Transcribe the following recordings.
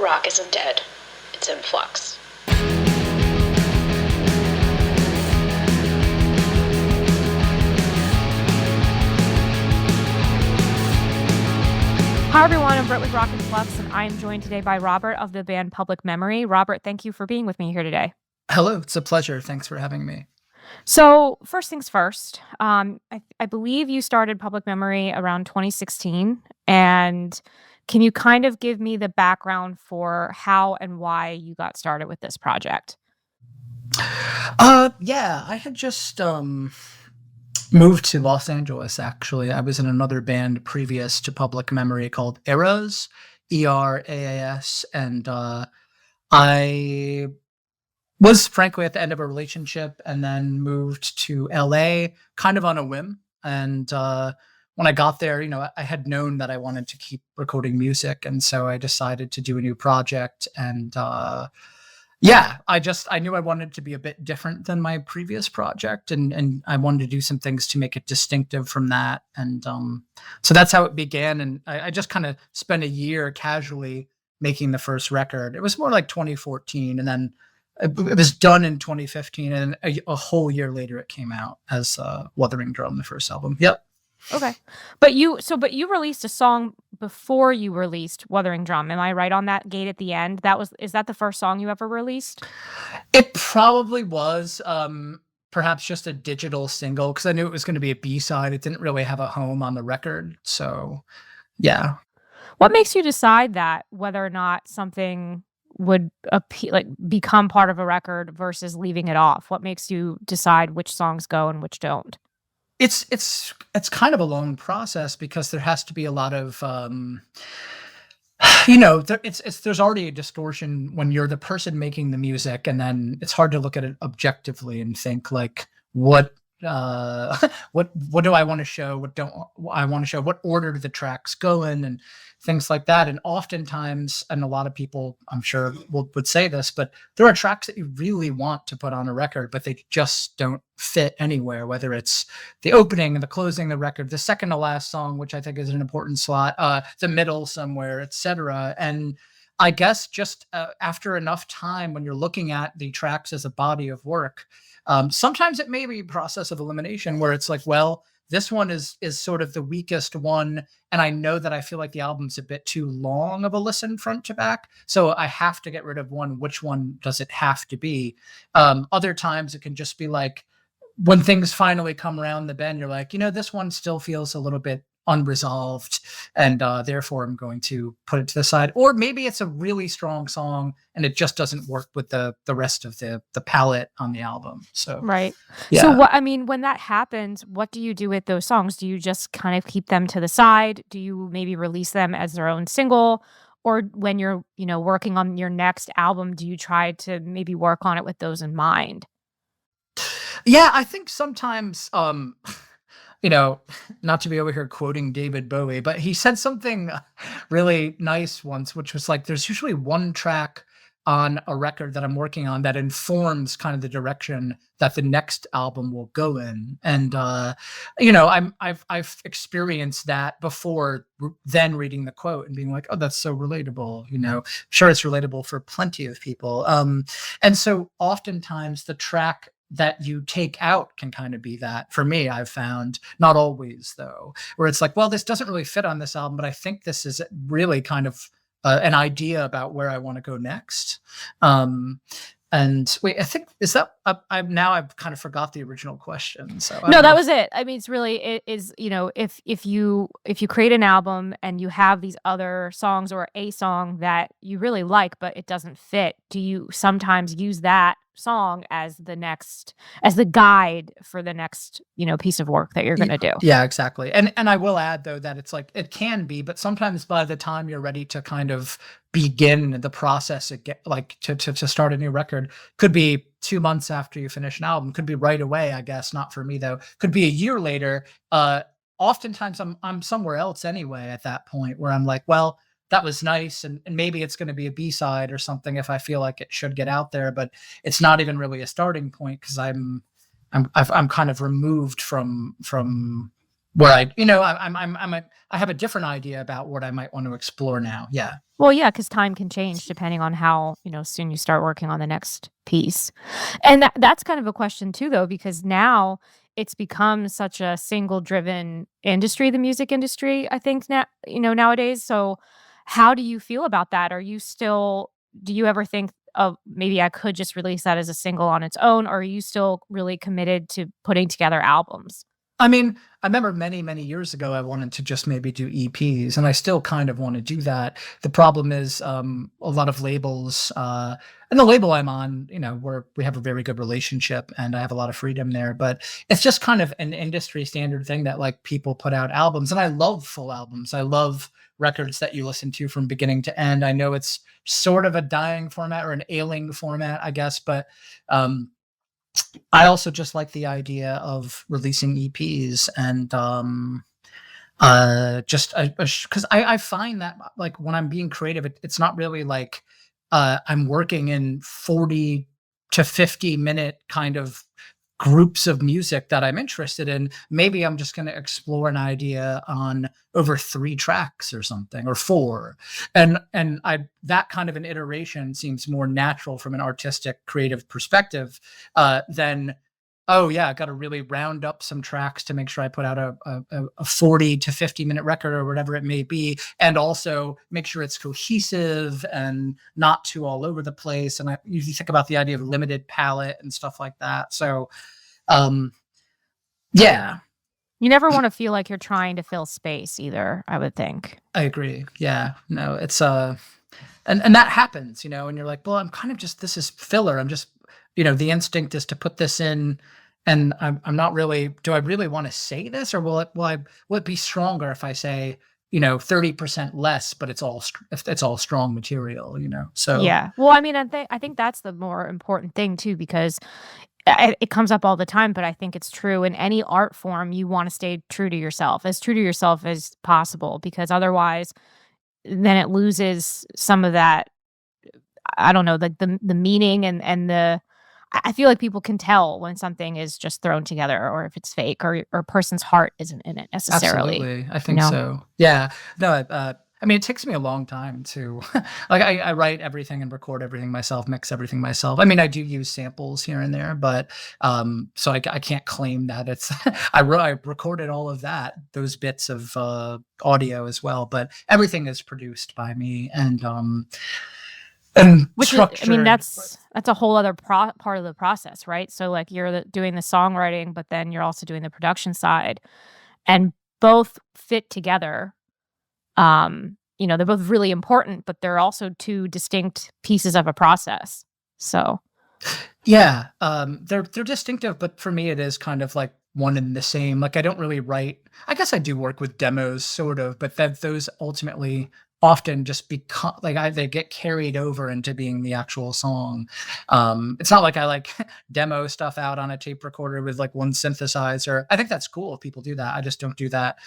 Rock isn't dead. It's in flux. Hi everyone, I'm Britt with Rock and Flux, and I am joined today by Robert of the band Public Memory. Robert, thank you for being with me here today. Hello, it's a pleasure. Thanks for having me. So first things first, I believe you started Public Memory around 2016, and can you kind of give me the background for how and why you got started with this project? Yeah, I had just moved to Los Angeles, actually. I was in another band previous to Public Memory called Eras, ERAAS, and I was frankly at the end of a relationship and then moved to LA kind of on a whim. And when I got there, I had known that I wanted to keep recording music. And so I decided to do a new project. And yeah, I knew I wanted to be a bit different than my previous project. And I wanted to do some things to make it distinctive from that. And so that's how it began. And I just kind of spent a year casually making the first record. It was more like 2014. And then it was done in 2015, and a whole year later it came out as Wuthering Drum, the first album. Yep. Okay. But you released a song before you released Wuthering Drum. Am I right on that gate at the end? Is that the first song you ever released? It probably was perhaps just a digital single, because I knew it was going to be a B-side. It didn't really have a home on the record. So, yeah. What makes you decide that, whether or not something would become part of a record versus leaving it off? What makes you decide which songs go and which don't? It's kind of a long process, because there has to be a lot of there's already a distortion when you're the person making the music, and then it's hard to look at it objectively and think like, what do I want to show? What don't I want to show? What order do the tracks go in, and things like that. And oftentimes, and a lot of people, I'm sure, would say this, but there are tracks that you really want to put on a record, but they just don't fit anywhere, whether it's the opening and the closing of the record, the second to last song, which I think is an important slot, the middle somewhere, etc. And I guess just after enough time, when you're looking at the tracks as a body of work, sometimes it may be a process of elimination where it's like, well, this one is sort of the weakest one, and I know that I feel like the album's a bit too long of a listen front to back, so I have to get rid of one. Which one does it have to be? Other times it can just be like, when things finally come around the bend, you're like, this one still feels a little bit unresolved, and therefore I'm going to put it to the side. Or maybe it's a really strong song and it just doesn't work with the rest of the palette on the album. So right. Yeah. So when that happens, what do you do with those songs? Do you just kind of keep them to the side? Do you maybe release them as their own single? Or when you're, working on your next album, do you try to maybe work on it with those in mind? Yeah, I think sometimes not to be over here quoting David Bowie, but he said something really nice once, which was like, there's usually one track on a record that I'm working on that informs kind of the direction that the next album will go in. And I've experienced that before, then reading the quote and being like, oh, that's so relatable. Sure, it's relatable for plenty of people. And so oftentimes the track that you take out can kind of be that. For me, I've found, not always though, where it's like, well, this doesn't really fit on this album, but I think this is really kind of an idea about where I want to go next. And wait, I think, is that, I've kind of forgot the original question. So no, that was it. I mean, it is, if you create an album and you have these other songs or a song that you really like, but it doesn't fit, do you sometimes use that song as the guide for the next, piece of work that you're going to do? Yeah, exactly. And I will add though, that it's like, it can be, but sometimes by the time you're ready to kind of begin the process again, like to start a new record, could be 2 months after you finish an album, could be right away, I guess. Not for me though, could be a year later. Oftentimes I'm somewhere else anyway at that point, where I'm like, well, that was nice, and maybe it's going to be a B-side or something if I feel like it should get out there, but it's not even really a starting point, because I'm kind of removed from where I have a different idea about what I might want to explore now. Yeah. Well, yeah, because time can change depending on how, soon you start working on the next piece. And that's kind of a question too, though, because now it's become such a single driven industry, the music industry, I think now, nowadays. So how do you feel about that? Do you ever think of maybe I could just release that as a single on its own, or are you still really committed to putting together albums? I mean, I remember many, many years ago, I wanted to just maybe do EPs, and I still kind of want to do that. The problem is, a lot of labels, and the label I'm on, we have a very good relationship, and I have a lot of freedom there. But it's just kind of an industry standard thing that like people put out albums, and I love full albums. I love records that you listen to from beginning to end. I know it's sort of a dying format or an ailing format, I guess, but I also just like the idea of releasing EPs and just because I find that like when I'm being creative, it's not really like I'm working in 40 to 50-minute kind of groups of music that I'm interested in. Maybe I'm just going to explore an idea on over 3 tracks or something, or 4. And that kind of an iteration seems more natural from an artistic creative perspective than, oh yeah, I got to really round up some tracks to make sure I put out a 40 to 50-minute record or whatever it may be, and also make sure it's cohesive and not too all over the place. And I usually think about the idea of limited palette and stuff like that. So yeah, You never want to feel like you're trying to fill space either, I would think. I agree. Yeah, no, it's and that happens, and you're like, well, I'm kind of just, this is filler. I'm just, the instinct is to put this in, and I'm not really, do I really want to say this, or will it be stronger if I say, 30% less, but if it's all strong material, so. Yeah. Well, I mean, I think that's the more important thing too, because it comes up all the time, but I think it's true in any art form. You want to stay true to yourself as possible, because otherwise, then it loses some of that. I don't know, like the meaning and the. I feel like people can tell when something is just thrown together, or if it's fake, or a person's heart isn't in it necessarily. Absolutely. I think so. Yeah. No, I mean, it takes me a long time to like, I write everything and record everything myself, mix everything myself. I mean, I do use samples here and there, but so I can't claim that it's I recorded all of those bits of audio as well, but everything is produced by me and which structured. I mean, that's a whole other part of the process, right? So like you're doing the songwriting, but then you're also doing the production side, and both fit together. They're both really important, but they're also 2 distinct pieces of a process. So yeah, they're distinctive, but for me, it is kind of like one and the same. Like I don't really write. I guess I do work with demos, sort of, but those ultimately often just become like they get carried over into being the actual song. It's not like I like demo stuff out on a tape recorder with like one synthesizer. I think that's cool if people do that. I just don't do that.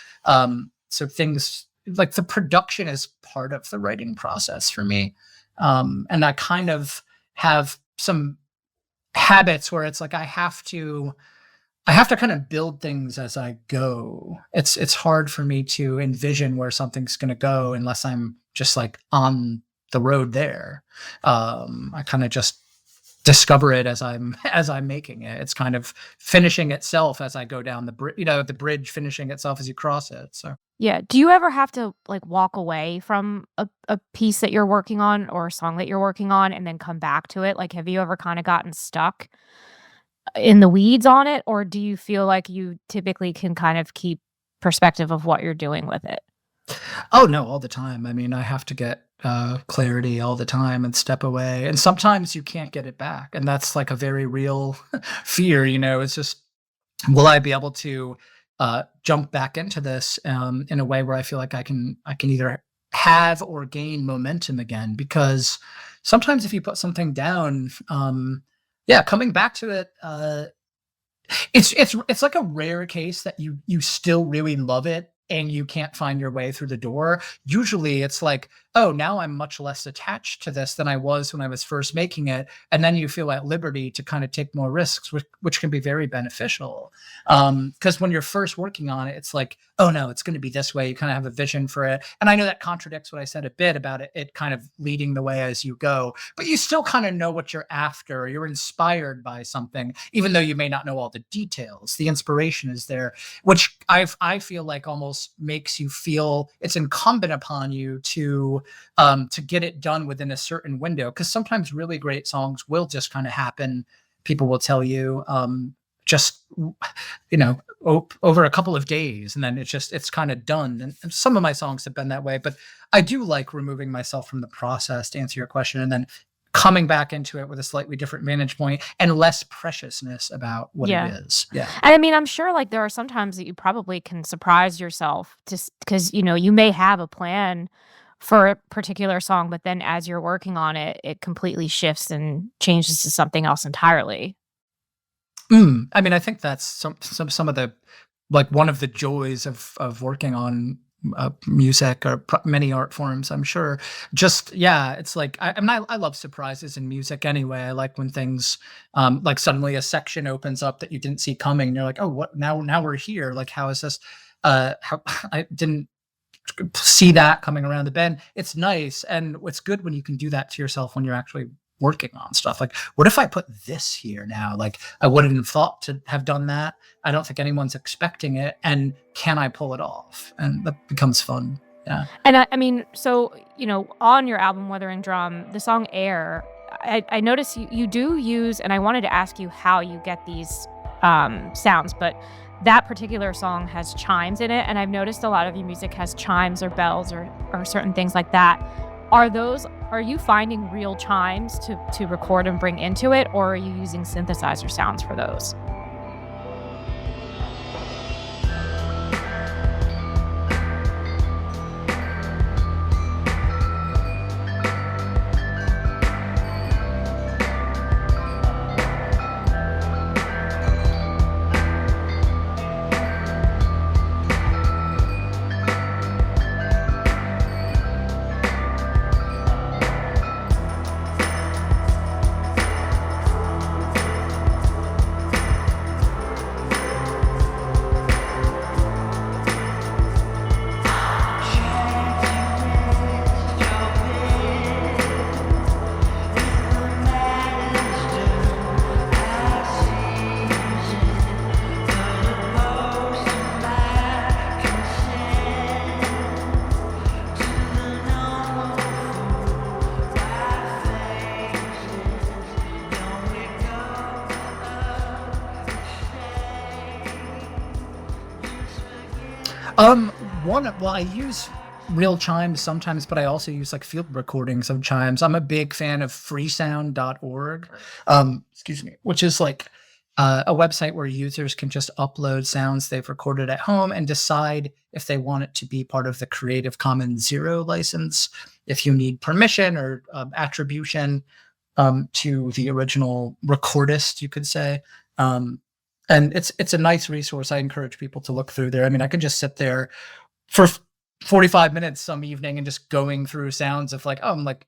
So things like the production is part of the writing process for me, and I kind of have some habits where it's like I have to kind of build things as I go. It's hard for me to envision where something's going to go unless I'm just like on the road there. I kind of just discover it as I'm making it. It's kind of finishing itself as I go down the bridge, the bridge finishing itself as you cross it. So yeah. Do you ever have to like walk away from a piece that you're working on, or a song that you're working on, and then come back to it? Like, have you ever kind of gotten stuck in the weeds on it, or do you feel like you typically can kind of keep perspective of what you're doing with it? oh no, all the time. I mean, I have to get clarity all the time and step away, and sometimes you can't get it back, and that's like a very real fear. It's just, will I be able to jump back into this in a way where I feel like I can either have or gain momentum again? Because sometimes if you put something down, yeah, coming back to it, it's like a rare case that you still really love it and you can't find your way through the door. Usually it's like, oh, now I'm much less attached to this than I was when I was first making it. And then you feel at liberty to kind of take more risks, which can be very beneficial. Because when you're first working on it, it's like, oh no, it's going to be this way. You kind of have a vision for it. And I know that contradicts what I said a bit about it kind of leading the way as you go, but you still kind of know what you're after. Or you're inspired by something, even though you may not know all the details. The inspiration is there, which I feel like almost makes you feel it's incumbent upon you to get it done within a certain window. Because sometimes really great songs will just kind of happen. People will tell you, just over a couple of days, and then it's kind of done. And some of my songs have been that way, but I do like removing myself from the process, to answer your question, and then coming back into it with a slightly different vantage point and less preciousness about what Yeah. it is. Yeah. And I mean, I'm sure like there are some times that you probably can surprise yourself just because, you may have a plan for a particular song, but then as you're working on it, it completely shifts and changes to something else entirely. I mean, I think that's some of the, like, one of the joys of working on music or many art forms, I'm sure. Just, yeah, it's like, I mean, I love surprises in music anyway. I like when things, like suddenly a section opens up that you didn't see coming. And you're like, oh, what now we're here. Like, how is this? How I didn't see that coming around the bend. It's nice. And it's good when you can do that to yourself when you're actually working on stuff. Like, what if I put this here now? Like, I wouldn't have thought to have done that. I don't think anyone's expecting it. And can I pull it off? And that becomes fun. Yeah. And I mean, so, on your album, Wuthering Drum, the song Air, I notice you do use, and I wanted to ask you how you get these sounds, but that particular song has chimes in it. And I've noticed a lot of your music has chimes or bells or certain things like that. Are you finding real chimes to record and bring into it, or are you using synthesizer sounds for those? Um, well, I use real chimes sometimes, but I also use like field recordings of chimes. I'm a big fan of freesound.org, excuse me, which is like a website where users can just upload sounds they've recorded at home and decide if they want it to be part of the Creative Commons Zero license, if you need permission or attribution to the original recordist, you could say. And it's a nice resource. I encourage people to look through there. I mean, I could just sit there for 45 minutes some evening and just going through sounds of like, oh, I'm like,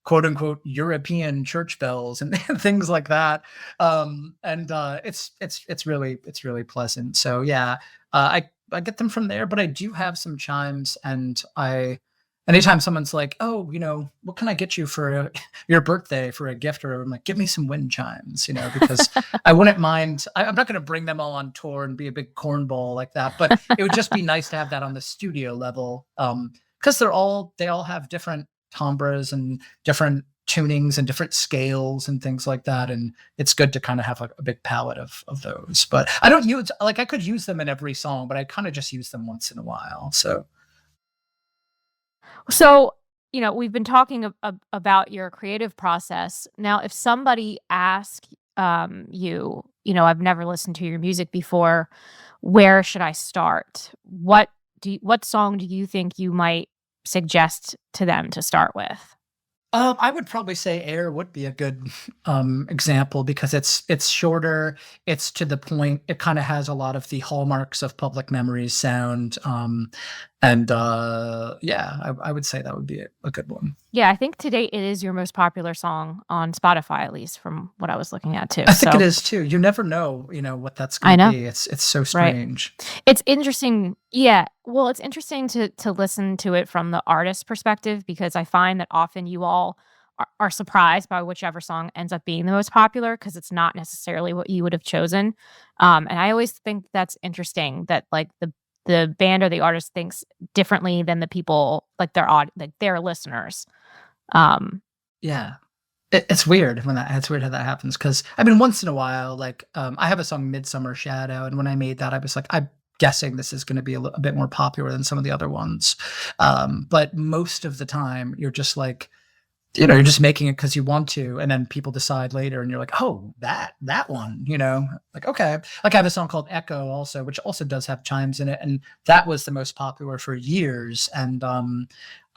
quote unquote European church bells and things like that. And it's really pleasant. So yeah, I get them from there, but I do have some chimes, and anytime someone's like, oh, what can I get you for your birthday for a gift? Or I'm like, give me some wind chimes, because I wouldn't mind. I'm not going to bring them all on tour and be a big cornball like that, but it would just be nice to have that on the studio level. Because they all have different timbres and different tunings and different scales and things like that. And it's good to kind of have a big palette of those. But I don't use, like, I could use them in every song, but I kind of just use them once in a while. So, we've been talking about your creative process. Now, if somebody asks you, I've never listened to your music before, where should I start? What song do you think you might suggest to them to start with? I would probably say Air would be a good example, because it's shorter, it's to the point, it kind of has a lot of the hallmarks of Public Memories sound, And yeah, I would say that would be a good one. Yeah, I think to date it is your most popular song on Spotify, at least from what I was looking at too. I think it So is too. You never know, what that's I going to know, be. It's so right? strange. It's interesting. Yeah. Well, it's interesting to listen to it from the artist's perspective because I find that often you all are surprised by whichever song ends up being the most popular because it's not necessarily what you would have chosen. And I always think that's interesting that like the band or the artist thinks differently than the people like like their listeners. Um, Yeah. It's weird when it's weird how that happens because I mean, once in a while, like I have a song "Midsummer Shadow," and when I made that, I was like, I'm guessing this is going to be a bit more popular than some of the other ones. But most of the time, you're just like, you're just making it because you want to, and then people decide later, and you're like, oh, that one, like okay. Like I have a song called "Echo" also, which also does have chimes in it, and that was the most popular for years. And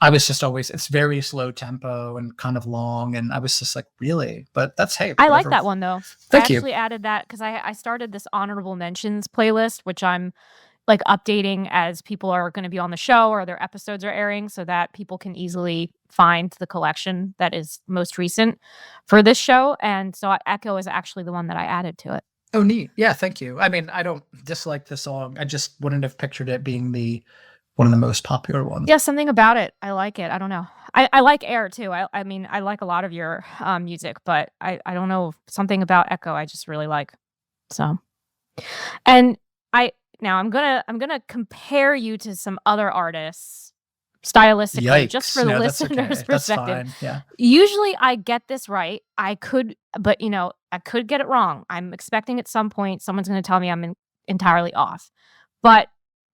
I was just always it's very slow tempo and kind of long, and I was just like, really? But that's hey, I like whatever. that one though. I Thank you. actually added that because I started this honorable mentions playlist, which I'm like updating as people are going to be on the show or their episodes are airing so that people can easily find the collection that is most recent for this show. And so Echo is actually the one that I added to it. Oh, neat. Yeah, thank you. I mean, I don't dislike the song. I just wouldn't have pictured it being one of the most popular ones. Yeah, something about it. I like it. I don't know. I like Air too. I mean, I like a lot of your music, but I don't know, something about Echo I just really like. So, and I'm gonna compare you to some other artists stylistically, just for Yikes. the No, that's listener's okay. That's perspective. fine. Yeah. Usually I get this right. But I could get it wrong. I'm expecting at some point someone's gonna tell me I'm entirely off. But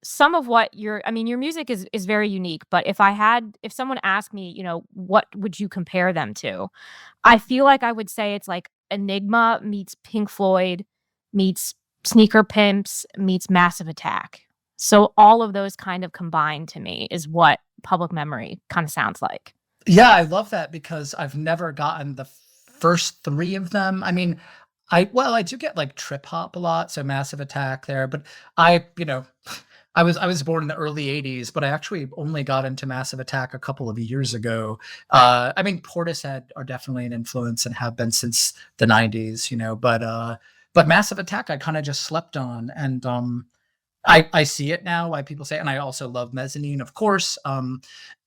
some of what your music is very unique. But if someone asked me, what would you compare them to? I feel like I would say it's like Enigma meets Pink Floyd meets Sneaker Pimps meets Massive Attack. So all of those kind of combined to me is what Public Memory kind of sounds like. Yeah, I love that because I've never gotten the first three of them. I mean, I do get like trip hop a lot, so Massive Attack there, but I, I was born in the early 80s, but I actually only got into Massive Attack a couple of years ago. I mean, Portishead are definitely an influence and have been since the 90s, but Massive Attack I kind of just slept on, and I see it now why people say it, and I also love Mezzanine, of course.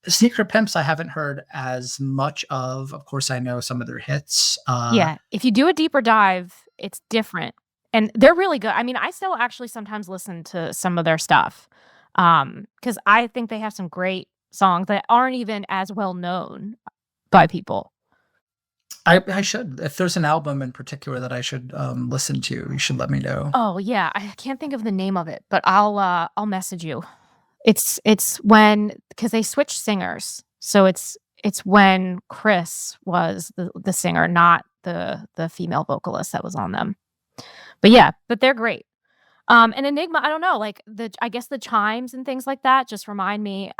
Sneaker Pimps I haven't heard as much of. Of course, I know some of their hits. Yeah, if you do a deeper dive, it's different, and they're really good. I mean, I still actually sometimes listen to some of their stuff, because I think they have some great songs that aren't even as well known by people. I should. If there's an album in particular that I should listen to, you should let me know. Oh yeah, I can't think of the name of it, but I'll message you. It's when because they switched singers, so it's when Chris was the singer, not the female vocalist that was on them. But yeah, but they're great. And Enigma, I don't know, like I guess the chimes and things like that just remind me,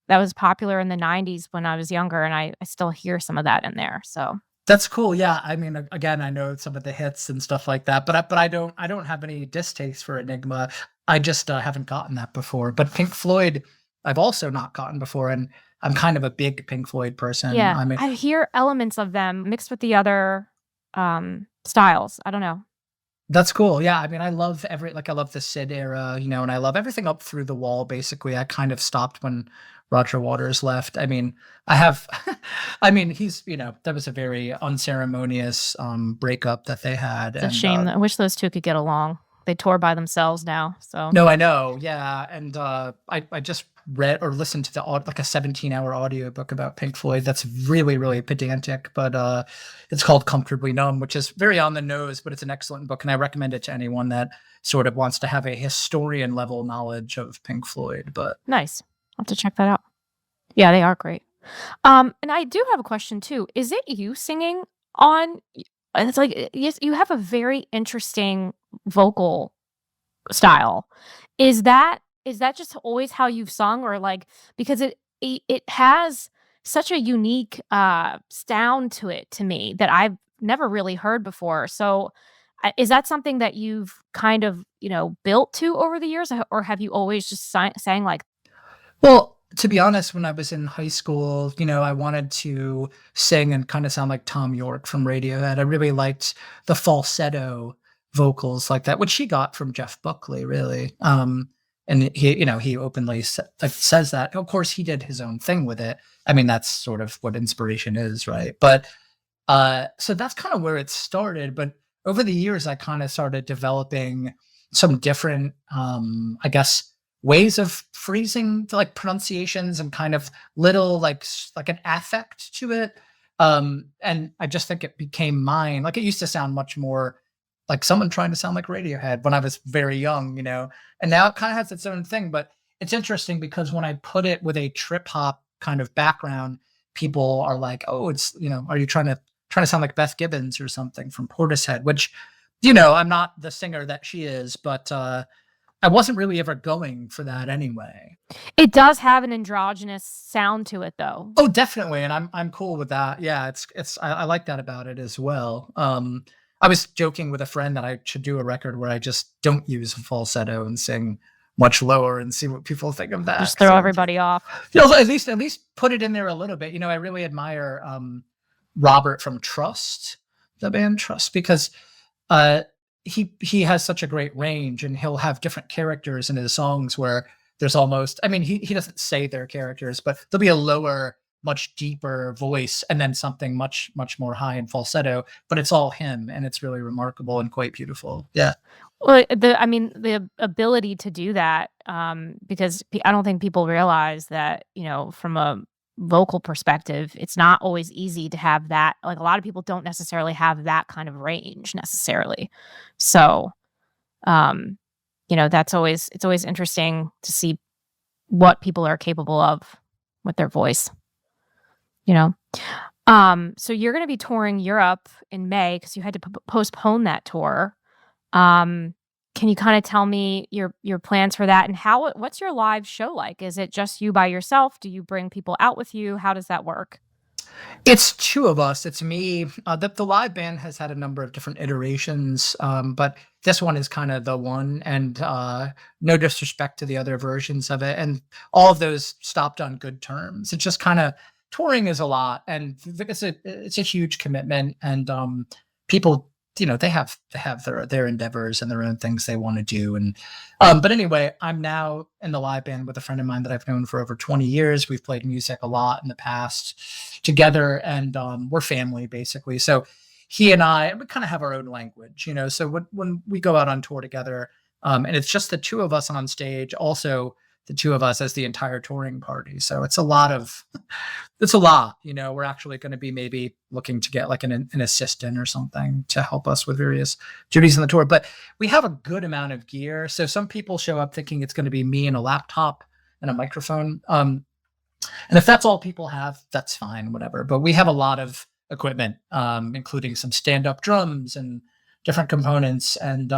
that was popular in the '90s when I was younger, and I still hear some of that in there. So That's cool. Yeah, I mean, again, I know some of the hits and stuff like that, but I don't have any distaste for Enigma. I just haven't gotten that before. But Pink Floyd, I've also not gotten before, and I'm kind of a big Pink Floyd person. yeah, I mean, I hear elements of them mixed with the other styles. I don't know. that's cool. Yeah, I mean, I love the Sid era, and I love everything up through the wall. Basically, I kind of stopped when Roger Waters left. I mean, I have, I mean, that was a very unceremonious breakup that they had, It's a and shame. I wish those two could get along. They tour by themselves now. So no, I know, yeah, and I just read or listened to like a 17-hour audiobook about Pink Floyd. That's really really pedantic, but it's called Comfortably Numb, which is very on the nose, but it's an excellent book, and I recommend it to anyone that sort of wants to have a historian level knowledge of Pink Floyd. But nice. I'll have to check that out. Yeah, they are great. And I do have a question too. Is it you singing on? It's like yes, you have a very interesting vocal style. Is that just always how you've sung, or like because it has such a unique sound to it to me that I've never really heard before. So is that something that you've kind of built to over the years, or have you always just sang like? Well, to be honest, when I was in high school, I wanted to sing and kind of sound like Tom York from Radiohead. I really liked the falsetto vocals like that, which he got from Jeff Buckley, really. And he openly says that. Of course, he did his own thing with it. I mean, that's sort of what inspiration is, right? But so that's kind of where it started. But over the years, I kind of started developing some different, I guess, ways of phrasing like pronunciations and kind of little like an affect to it. And I just think it became mine. Like it used to sound much more like someone trying to sound like Radiohead when I was very young, and now it kind of has its own thing. But it's interesting because when I put it with a trip hop kind of background, people are like, "Oh, it's are you trying to sound like Beth Gibbons or something from Portishead?" Which, I'm not the singer that she is, but I wasn't really ever going for that anyway. It does have an androgynous sound to it, though. Oh, definitely, and I'm cool with that. Yeah, I like that about it as well. I was joking with a friend that I should do a record where I just don't use falsetto and sing much lower and see what people think of that. Just throw everybody off. At least put it in there a little bit. I really admire Robert from Trust, the band Trust, because he has such a great range, and he'll have different characters in his songs where there's almost, I mean, he doesn't say their characters, but there'll be a lower, much deeper voice and then something much, much more high in falsetto, but it's all him, and it's really remarkable and quite beautiful. Yeah. Well, the ability to do that, because I don't think people realize that, from a vocal perspective, it's not always easy to have that. Like a lot of people don't necessarily have that kind of range necessarily. So, it's always interesting to see what people are capable of with their voice, you know? So you're going to be touring Europe in May because you had to postpone that tour. Can you kind of tell me your plans for that, and what's your live show like? Is it just you by yourself? Do you bring people out with you? How does that work? It's two of us. It's me. The live band has had a number of different iterations, but this one is kind of the one. And no disrespect to the other versions of it, and all of those stopped on good terms. It's just kind of touring is a lot, and it's a huge commitment. And people, they have their endeavors and their own things they want to do. And but anyway, I'm now in the live band with a friend of mine that I've known for over 20 years. We've played music a lot in the past together, and we're family basically. So he and we kind of have our own language, so when we go out on tour together, and it's just the two of us on stage, also the two of us as the entire touring party. So it's a lot. We're actually going to be maybe looking to get like an assistant or something to help us with various duties on the tour. But we have a good amount of gear. So some people show up thinking it's going to be me and a laptop and a microphone. And if that's all people have, that's fine, whatever. But we have a lot of equipment, including some stand-up drums and different components. And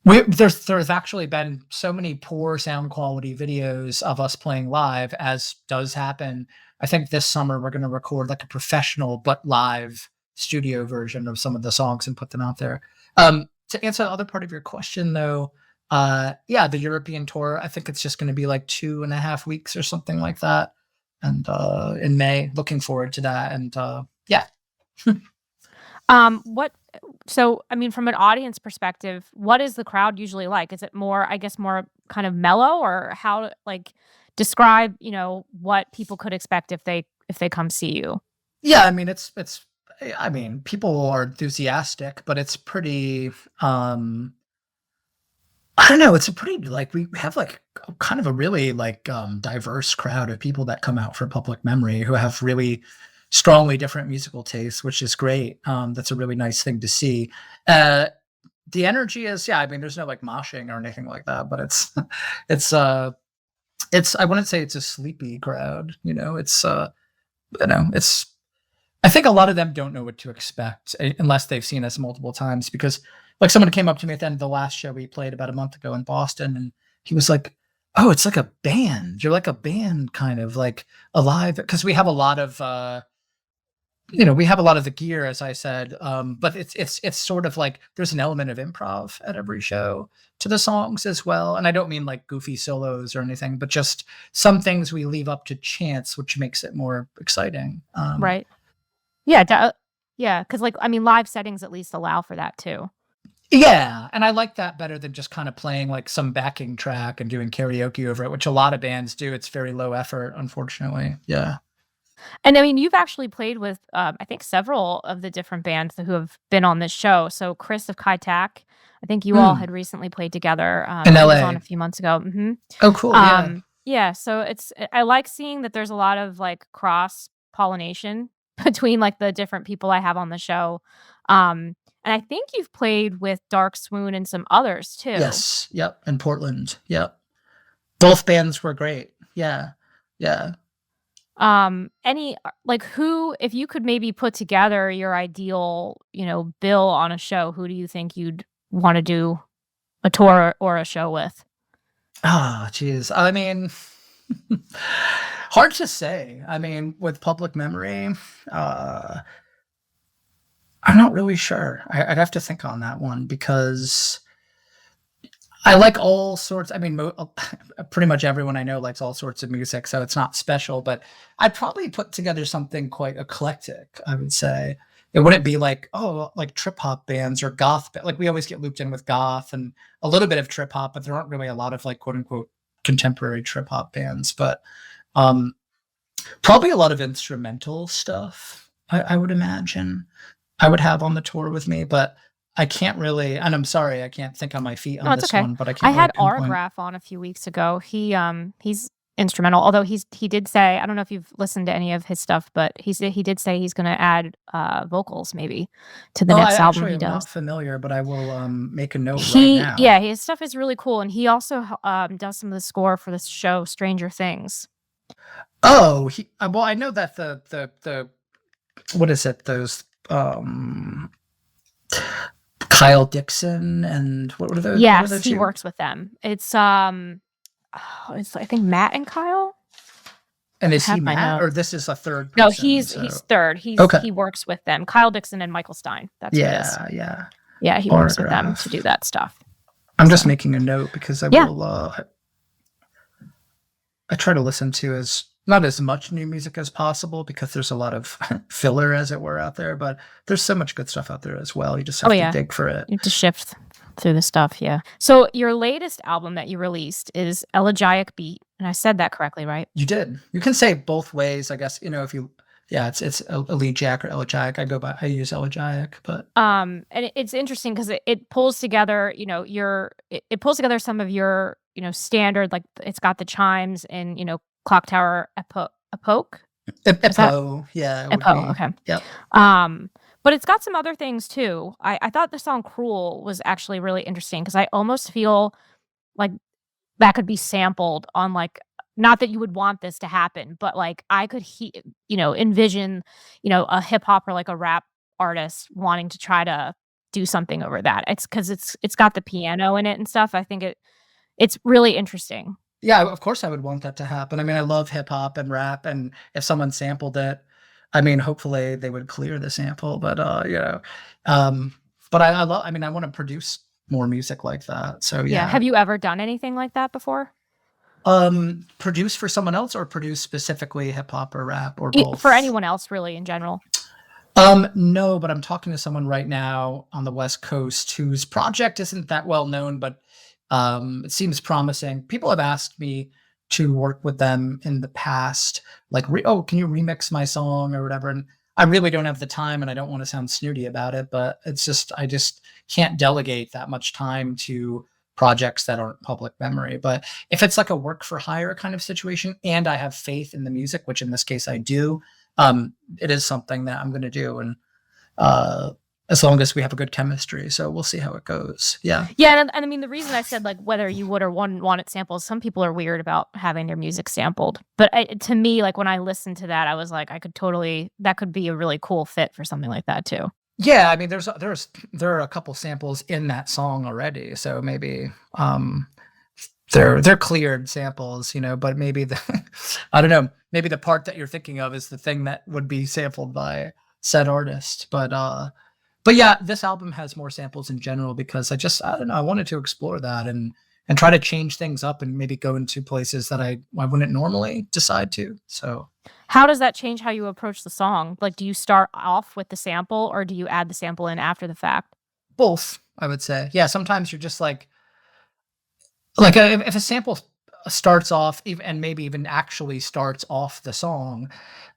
there's actually been so many poor sound quality videos of us playing live, as does happen. I think this summer we're going to record like a professional but live studio version of some of the songs and put them out there. To answer the other part of your question, though, the European tour, I think it's just going to be like 2.5 weeks or something like that, and in May. Looking forward to that, and yeah. From an audience perspective, what is the crowd usually like? Is it more kind of mellow, or how, describe, what people could expect if they come see you? Yeah, I mean, people are enthusiastic, but it's pretty, I don't know, it's a pretty, we have kind of a really diverse crowd of people that come out for Public Memory who have really strongly different musical tastes, which is great. That's a really nice thing to see. The energy is, I mean, there's no moshing or anything like that, but I wouldn't say it's a sleepy crowd, I think a lot of them don't know what to expect unless they've seen us multiple times, because someone came up to me at the end of the last show we played about a month ago in Boston, and he was like, "Oh, it's like a band. You're like a band, kind of alive." Because we have a lot of we have a lot of the gear, as I said, but it's sort of like there's an element of improv at every show to the songs as well. And I don't mean like goofy solos or anything, but just some things we leave up to chance, which makes it more exciting. Right. Yeah. Yeah. Because, like, I mean, live settings at least allow for that too. Yeah, and I like that better than just kind of playing like some backing track and doing karaoke over it, which a lot of bands do. It's very low effort, unfortunately. Yeah. And I mean, you've actually played with, I think, several of the different bands who have been on this show. So Chris of Kai Tak, I think you all had recently played together. In He was LA. on a few months ago. Oh, cool. Yeah. Yeah. So I like seeing that there's a lot of like cross pollination between like the different people I have on the show. And I think you've played with Dark Swoon and some others too. Yes. Yep. In Portland. Yep. Both bands were great. Yeah. Yeah. Any like who, if you could maybe put together your ideal, bill on a show, who do you think you'd want to do a tour or a show with? Oh, geez. I mean, hard to say. I mean, with Public Memory, I'm not really sure. I'd have to think on that one because I like all sorts. I mean, pretty much everyone I know likes all sorts of music, so it's not special. But I'd probably put together something quite eclectic. I would say it wouldn't be like like trip hop bands or goth. Like we always get looped in with goth and a little bit of trip hop, but there aren't really a lot of like quote unquote contemporary trip hop bands. But probably a lot of instrumental stuff. I would imagine I would have on the tour with me, but I can't really, and I'm sorry, I can't think on my feet on this one, but I can't. I had really pinpoint. Autograph on a few weeks ago. He's instrumental, although he did say, I don't know if you've listened to any of his stuff, but he did say he's going to add vocals maybe to the next album he does. I'm not familiar, but I will make a note right now. Yeah, his stuff is really cool, and he also does some of the score for the show Stranger Things. Oh, well, I know that the what is it? Those Kyle Dixon and what are those? Yes, what are he works with them. It's I think Matt and Kyle. And is he Matt, or this is a third person? No, he's third. He works with them. Kyle Dixon and Michael Stein. That's who it is. Yeah. He works with them to do that stuff. I'm just making a note because I will. I try to listen to not as much new music as possible because there's a lot of filler, as it were, out there. But there's so much good stuff out there as well. You just have to dig for it. You have to shift through the stuff, yeah. So your latest album that you released is Elegiac Beat, and I said that correctly, right? You did. You can say both ways, I guess. If you, it's Elegiac or Elegiac. I use Elegiac, but and it's interesting because it pulls together, it pulls together some of your, standard, like it's got the chimes and Clock Tower Epoch. Yeah. Epoch, okay. Yep. But it's got some other things too. I thought the song Cruel was actually really interesting because I almost feel like that could be sampled on like, not that you would want this to happen, but like I could envision, a hip hop or like a rap artist wanting to try to do something over that. It's because it's got the piano in it and stuff. I think it's really interesting. Yeah, of course I would want that to happen. I mean, I love hip hop and rap, and if someone sampled it, I mean, hopefully they would clear the sample. But but I love. I mean, I want to produce more music like that. So yeah. Have you ever done anything like that before? Produce for someone else, or produce specifically hip hop or rap, or both? For anyone else, really, in general. No, but I'm talking to someone right now on the West Coast whose project isn't that well known, but it seems promising. People have asked me to work with them in the past, like, can you remix my song or whatever? And I really don't have the time, and I don't want to sound snooty about it, but it's just, I just can't delegate that much time to projects that aren't Public Memory. But if it's like a work for hire kind of situation, and I have faith in the music, which in this case I do, it is something that I'm going to do. And, as long as we have a good chemistry. So we'll see how it goes. Yeah. Yeah. And I mean, the reason I said like whether you would or wouldn't want it sampled, some people are weird about having their music sampled. But to me, like when I listened to that, I was like, that could be a really cool fit for something like that too. Yeah. I mean, there are a couple samples in that song already. So maybe, they're cleared samples, but maybe I don't know, maybe the part that you're thinking of is the thing that would be sampled by said artist. But yeah, this album has more samples in general because I don't know, I wanted to explore that and try to change things up and maybe go into places that I wouldn't normally decide to. So How does that change how you approach the song? Like, do you start off with the sample or do you add the sample in after the fact? both, I would say. Yeah, sometimes you're just like if a sample starts off and maybe even actually starts off the song,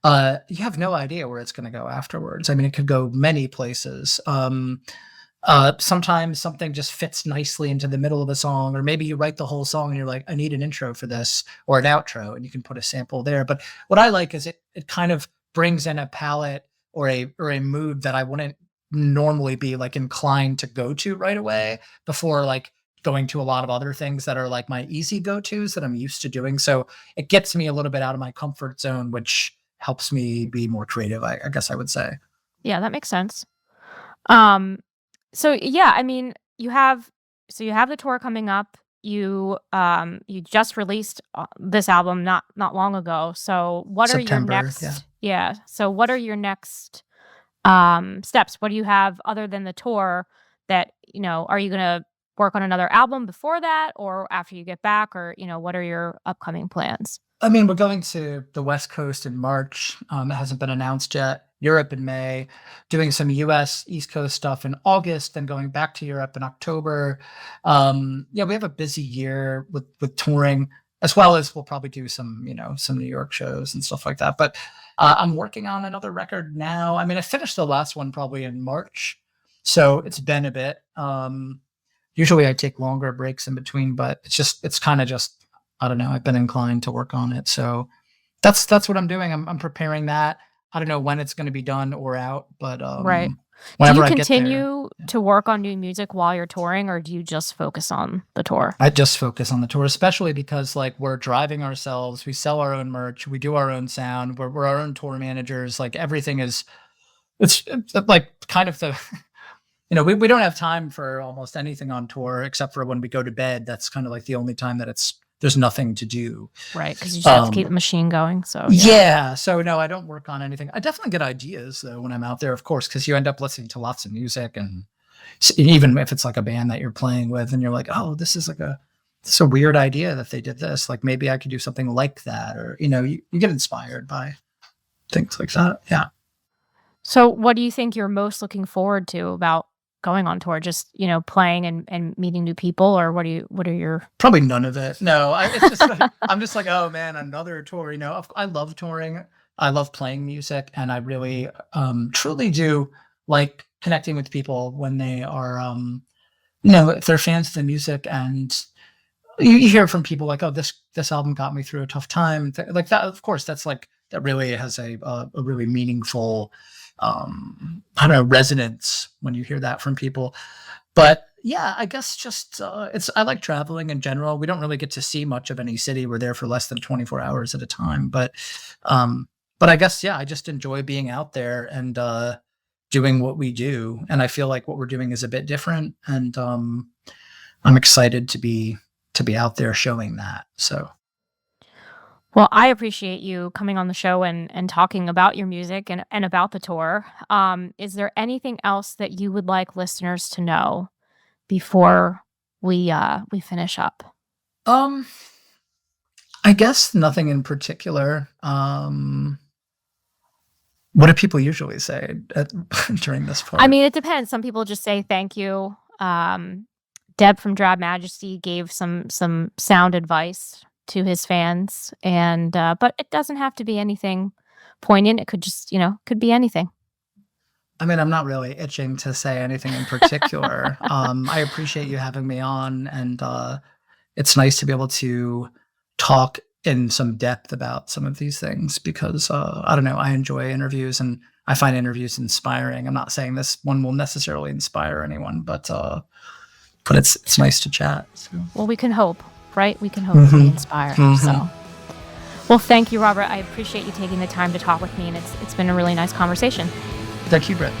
you have no idea where it's going to go afterwards. I mean, it could go many places. Sometimes something just fits nicely into the middle of a song, or maybe you write the whole song and you're like, I need an intro for this or an outro, and you can put a sample there. But what I like is it kind of brings in a palette or a mood that I wouldn't normally be like inclined to go to right away before like going to a lot of other things that are like my easy go-tos that I'm used to doing. So it gets me a little bit out of my comfort zone, which helps me be more creative, I guess I would say. Yeah, that makes sense. So yeah, I mean, you have the tour coming up. You just released this album not long ago. So what are your September, next? yeah. Yeah. So what are your next steps? What do you have other than the tour that, are you going to work on another album before that or after you get back, or, what are your upcoming plans? I mean, we're going to the West Coast in March. It hasn't been announced yet. Europe in May, doing some US East Coast stuff in August, then going back to Europe in October. Yeah, we have a busy year with touring, as well as we'll probably do some New York shows and stuff like that. But I'm working on another record now. I mean, I finished the last one probably in March, so it's been a bit. Usually I take longer breaks in between, but it's kind of just, I don't know, I've been inclined to work on it. So that's what I'm doing. I'm preparing that. I don't know when it's going to be done or out, but Right. Do whenever you I get there, continue to work on new music while you're touring, or do you just focus on the tour? I just focus on the tour, especially because like we're driving ourselves, we sell our own merch, we do our own sound, we're our own tour managers. Like everything is, it's like kind of the, we don't have time for almost anything on tour except for when we go to bed. That's kind of like the only time that there's nothing to do. Right, because you just have to keep the machine going. So yeah. So no, I don't work on anything. I definitely get ideas though when I'm out there, of course, because you end up listening to lots of music, and even if it's like a band that you're playing with, and you're like, oh, this is a weird idea that they did this. Like maybe I could do something like that, or you get inspired by things like that. Yeah. So what do you think you're most looking forward to about going on tour? Just, playing and meeting new people, or what are your... Probably none of it. No, it's just I'm just like, oh man, another tour. I love touring. I love playing music, and I really truly do like connecting with people when they are if they're fans of the music, and you hear from people like, oh, this album got me through a tough time, like that. Of course, that's like, that really has a really meaningful I don't know, resonance when you hear that from people. But yeah, I guess just I like traveling in general. We don't really get to see much of any city. We're there for less than 24 hours at a time. But I guess, yeah, I just enjoy being out there and doing what we do. And I feel like what we're doing is a bit different. And I'm excited to be out there showing that. So. Well, I appreciate you coming on the show and talking about your music and about the tour. Is there anything else that you would like listeners to know before we finish up? I guess nothing in particular. What do people usually say during this part? I mean, it depends. Some people just say thank you. Deb from Drab Majesty gave some sound advice to his fans, and but it doesn't have to be anything poignant. It could just, could be anything. I mean, I'm not really itching to say anything in particular. I appreciate you having me on, and it's nice to be able to talk in some depth about some of these things because I don't know, I enjoy interviews and I find interviews inspiring. I'm not saying this one will necessarily inspire anyone, but it's nice to chat. So. Well, we can hope. Right? We can hope to be inspired. So, well, thank you, Robert. I appreciate you taking the time to talk with me, and it's been a really nice conversation. Thank you, Britt.